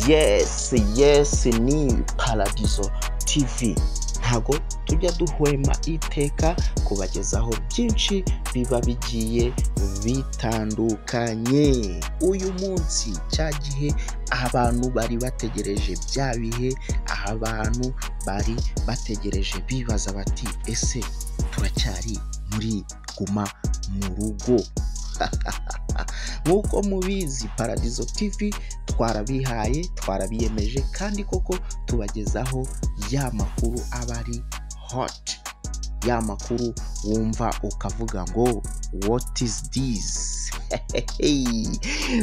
Yes ni Paradizo TV. Ntago tujya duhwema iteka kubagezaho byinshi biba bigiye bitandukanye. Uyu munsi cyagihe abantu bari bategereje bya bihe, abantu bari bategereje bibaza bati ese turacyari muri guma mu rugo. Nkuko mubizi Paradizo TV twarabiyemeje kandi koko tubagezaho ya makuru abari hot, ya makuru wumva ukavuga ngo what is this?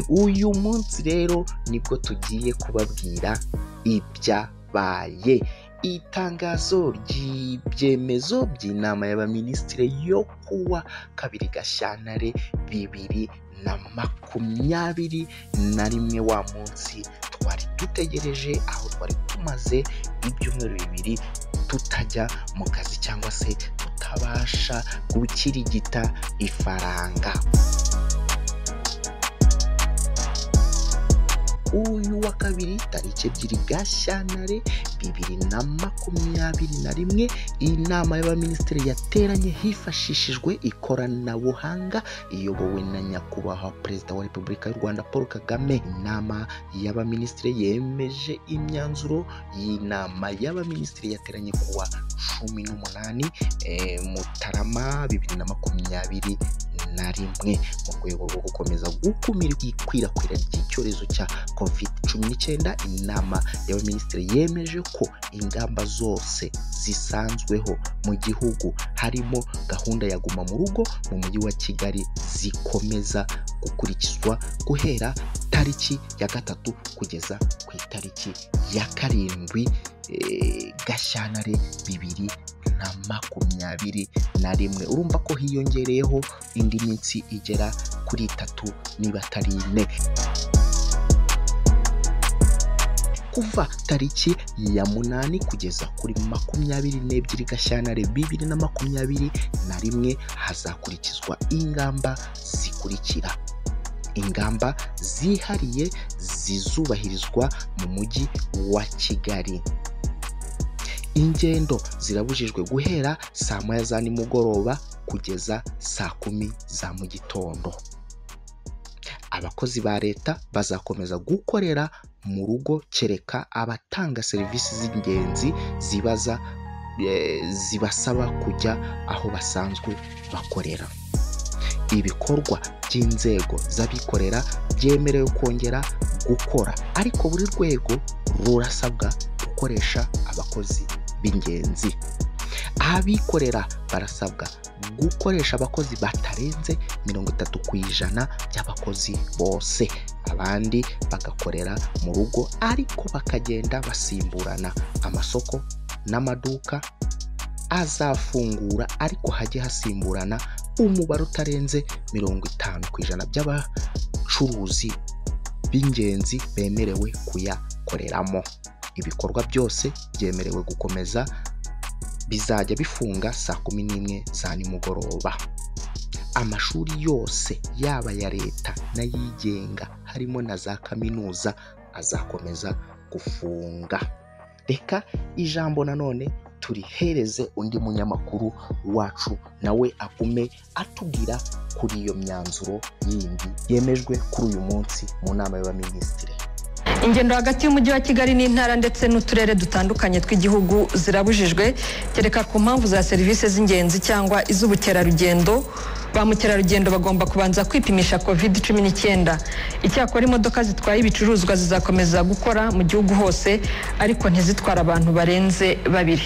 Uyu munsi rero nibwo tugiye kubabwira ibyabaye. Itangazo ry'ibyemezo by'inama y'abaminisitiri yo kuwa 2 Gashyantare 2021, wa munsi twari dutegereje, aho twari tumaze ibyumweru 2 tutajya mu kazi cyangwa se tutabasha gukirigita ifaranga. Uyu wa 2 tariki 2 Gashyantare 2021, inama y'abaminisitiri yateranye hifashishijwe ikoranabuhanga iyobowe na nyakubahwa Perezida wa Repubulika y'u Rwanda Paul Kagame. Inama y'abaminisitiri yemeje imyanzuro y'inama y'abaminisitiri yateranye kuwa 18 Mutarama 2021 mu rwego rwo gukomeza gukumira ikwirakwira ry'icyorezo cya COVID-19. Inama y'abaminisitiri yemeje ko ingamba zose zisanzweho mu gihugu, harimo gahunda ya guma mu rugo mu mujyi wa Kigali, zikomeza gukurikizwa guhera tariki ya 3 kugeza ku itariki ya 7 Gashyantare 2021. Urumva ko hiyongereyeho indi minsi igera kuri 3 niba atari 4. Kuva tariki ya 8 kugeza kuri 22 Gashyantare 2021 hazakurikizwa ingamba zikurikira. Ingamba zihariye zizubahirizwa mu mujyi wa Kigali. Ingendo zirabujijwe guhera saa 1 za nimugoroba kugeza saa 10 za mu gitondo. Abakozi ba leta bazakomeza gukorera mu rugo kereka abatanga serivisi z'ingenzi zibasaba kujya aho basanzwe bakorera. Ibikorwa by'inzego z'abikorera byemerewe kongera gukora, ariko buri rwego rurasabwa gukoresha abakozi b'ingenzi. Abikorera barasabwa gukoresha abakozi batarenze 30% by'abakozi bose, abandi bagakorera mu rugo ariko bakagenda basimburana. Amasoko n'amaduka azafungura ariko hajye hasimburana umubare utarenze 50% by'abacuruzi b'ingenzi bemerewe kuyakoreramo. Ibikorwa byose byemerewe gukomeza bizajya bifunga saa 11 za nimugoroba. Amashuri yose yaba ya leta n'ayigenga harimo na za kaminuza azakomeza gufunga. Reka ijambo nanone turihereze undi munyamakuru wacu nawe agume atubwira kuri iyo myanzuro yindi yemejwe kuri uyu munsi mu nama y'abaminisitiri. Ingendo hagati y'umujyi wa Kigali n'intara ndetse n'uturere dutandukanye tw'igihugu zirabujijwe kereka ku mpamvu za serivisi z'ingenzi cyangwa iz'ubukerarugendo. Ba mukerarugendo bagomba kubanza kwipimisha COVID-19. Icyakora imodoka zitwaye ibicuruzwa zizakomeza gukora mu gihugu hose ariko ntizitwara abantu barenze 2.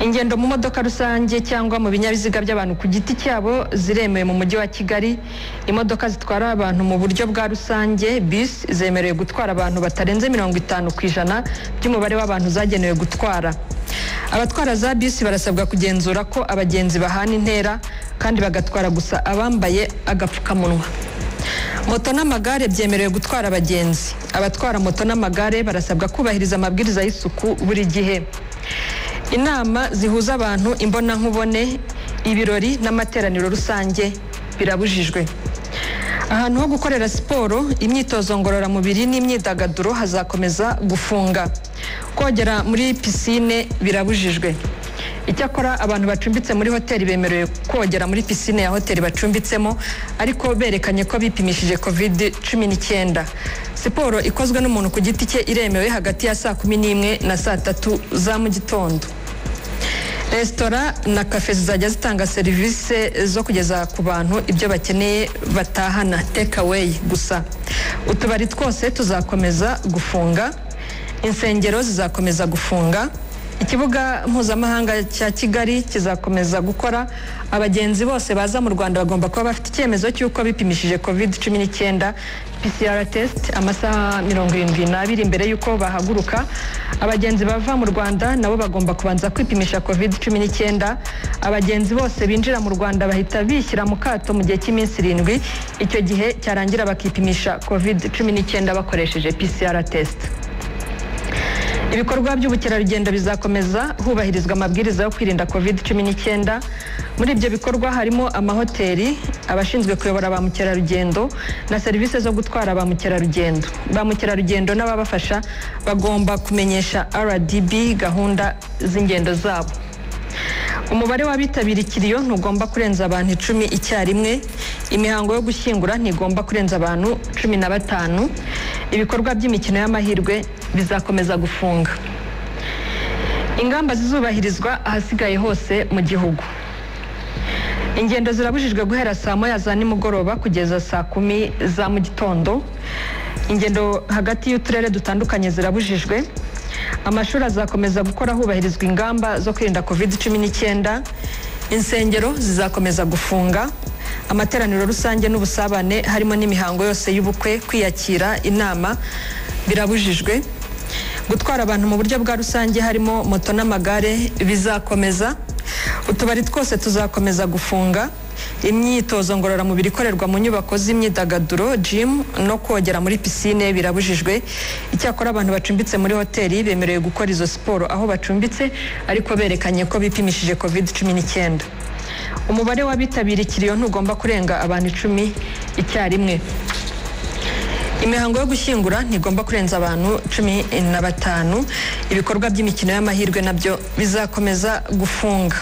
Ingendo mu modoka rusange cyangwa mu binyabiziga by'abantu ku giti cyabo ziremewe mu mujyi wa Kigali. Imodoka zitwara abantu mu buryo bwa rusange bus zemerewe gutwara abantu batarenze 50% by'umubare w'abantu zagenewe gutwara. Abatwara za bus barasabwa kugenzura ko abagenzi bahana intera kandi bagatwara gusa abambaye agapfukamunwa. Moto n'amagare byemerewe gutwara abagenzi. Abatwara moto n'amagare barasabwa kubahiriza amabwiriza y'isuku buri gihe. Inama zihuza abantu imbona nkubone, ibirori n'amateraniro rusange birabujijwe. ahantu ho gukorera siporo, imyitozo ngororamubiri n'imyidagaduro hazakomeza gufunga. Kogera muri pisine birabujijwe. Icyakora abantu bacumbitse muri hoteli bemerewe kogera muri pisine ya hoteli bacumbitsemo, ariko berekanye ko bipimishije COVID-19. Siporo ikozwe n'umuntu ku giti cye iremewe hagati ya saa 11 na saa 3 za mu gitondo. Resitora na kafe zizajya zitanga serivisi zo kugeza ku bantu ibyo bakeneye batahana, take away gusa. Utubari twose tuzakomeza gufunga. Insengero zizakomeza gufunga. Ikibuga mpuzamahanga cya Kigali kizakomeza gukora. Abagenzi bose baza mu Rwanda bagomba kuba bafite icyemezo cy'uko bipimishije COVID-19 PCR test amasaha 72 mbere y'uko bahaguruka. Abagenzi bava mu Rwanda nabo bagomba kubanza kwipimisha COVID-19. Abagenzi bose binjira mu Rwanda bahita bishyira mu kato mu gihe cy'iminsi 7. Icyo gihe cyarangira bakipimisha COVID-19 bakoresheje PCR test. Ibikorwa by'ubukerarugendo bizakomeza hubahirizwa amabwiriza yo kwirinda COVID-19. Muri ibyo bikorwa harimo amahoteli, abashinzwe kuyobora ba mukerarugendo na serivisi zo gutwara ba mukerarugendo. Ba mukerarugendo n'ababafasha bagomba kumenyesha RDB gahunda z'ingendo zabo. Umubare w'abitabira ikiriyo ntugomba kurenza abantu 10 icyarimwe. Imihango yo gushyingura ntigomba kurenza abantu 15. Ibikorwa by'imikino y'amahirwe bizakomeza gufunga. Ingamba zizubahirizwa ahasigaye hose mu gihugu. Ingendo zirabujijwe guhera saa 1 za nimugoroba kugeza saa 10 za mu gitondo. Ingendo hagati y'uturere dutandukanye zirabujijwe. Amashuri azakomeza gukora hubahirizwa ingamba zo kwirinda COVID-19. Insengero zizakomeza gufunga. Amateraniro rusange n'ubusabane harimo n'imihango yose y'ubukwe, kwiyakira, inama birabujijwe. Gutwara abantu mu buryo bwa rusange harimo moto n'amagare bizakomeza. Utubari twose tuzakomeza gufunga. Imyitozo ngororamubiri ikorerwa mu nyubako z'imyidagaduro, gym no kogera muri pisine birabujijwe. Icyakora abantu bacumbitse muri hoteli bemerewe gukora izo siporo aho bacumbitse, ariko berekanye ko bipimishije COVID-19. Umubare w'abitabira ikiriyo ntugomba kurenga abantu 10 icyarimwe. Imihango yo gushyingura ntigomba kurenza abantu 15. Ibikorwa by'imikino y'amahirwe nabyo bizakomeza gufunga.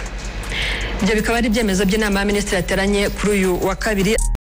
Ibyo bikaba ari ibyemezo by'inama ya minisitiri yateranye kuri uyu wa kabiri.